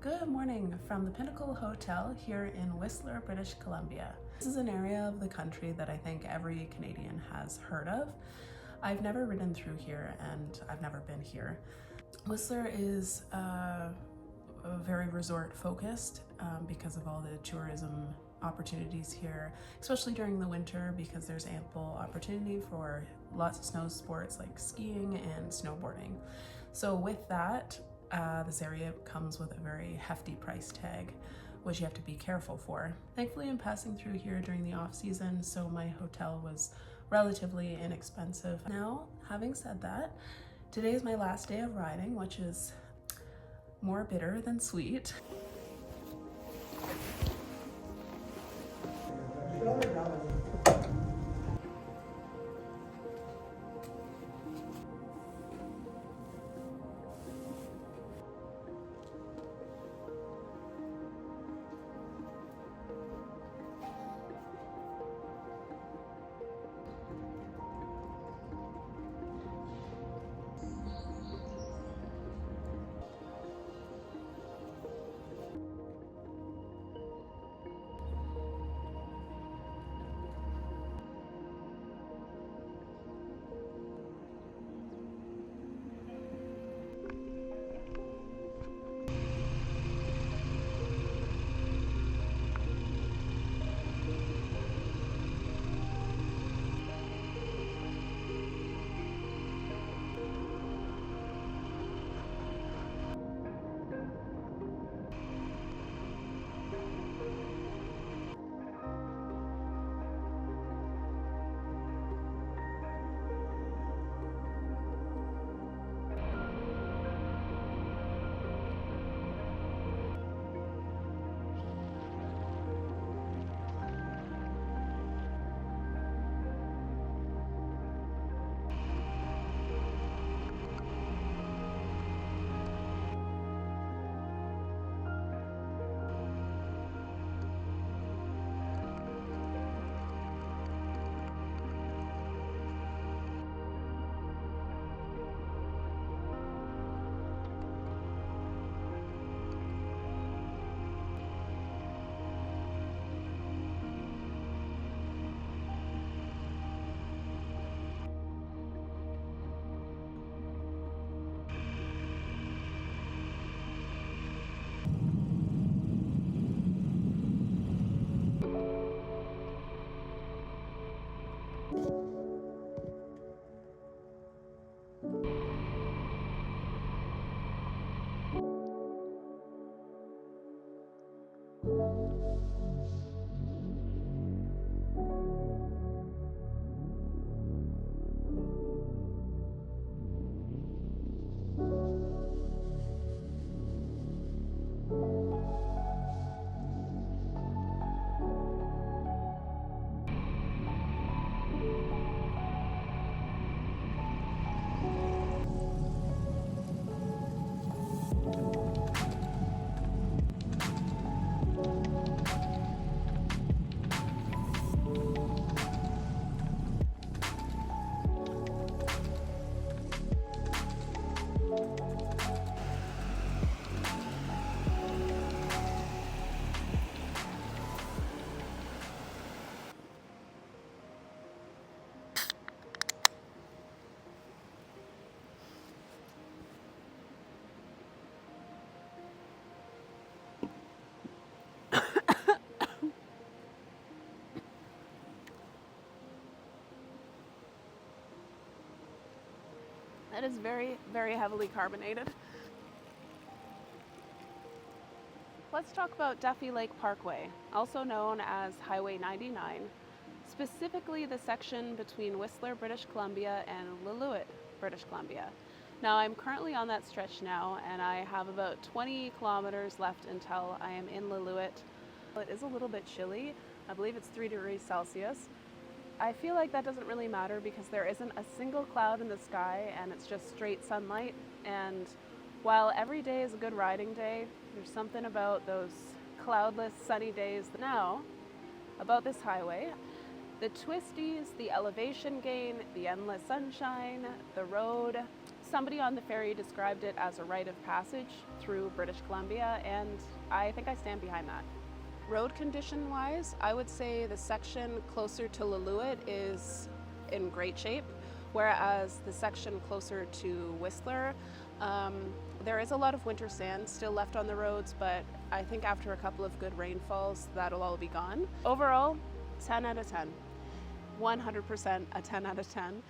Good morning from the Pinnacle Hotel here in Whistler, British Columbia. This is an area of the country that I think every Canadian has heard of. I've never ridden through here and I've never been here. Whistler is very resort focused because of all the tourism opportunities here, especially during the winter because there's ample opportunity for lots of snow sports like skiing and snowboarding. So with that, this area comes with a very hefty price tag, which you have to be careful for. Thankfully, I'm passing through here during the off season, so my hotel was relatively inexpensive. Now, having said that, today is my last day of riding, which is more bitter than sweet. That is very, very heavily carbonated. Let's talk about Duffy Lake Parkway, also known as Highway 99, specifically the section between Whistler, British Columbia and Lillooet, British Columbia. Now I'm currently on that stretch now and I have about 20 kilometers left until I am in Lillooet. It is a little bit chilly. I believe it's 3 degrees Celsius. I feel like that doesn't really matter because there isn't a single cloud in the sky and it's just straight sunlight. And while every day is a good riding day, there's something about those cloudless sunny days. Now, about this highway, the twisties, the elevation gain, the endless sunshine, the road. Somebody on the ferry described it as a rite of passage through British Columbia, and I think I stand behind that. Road condition wise, I would say the section closer to Lillooet is in great shape, whereas the section closer to Whistler, there is a lot of winter sand still left on the roads, but I think after a couple of good rainfalls, that'll all be gone. Overall, 10 out of 10. 100% a 10 out of 10.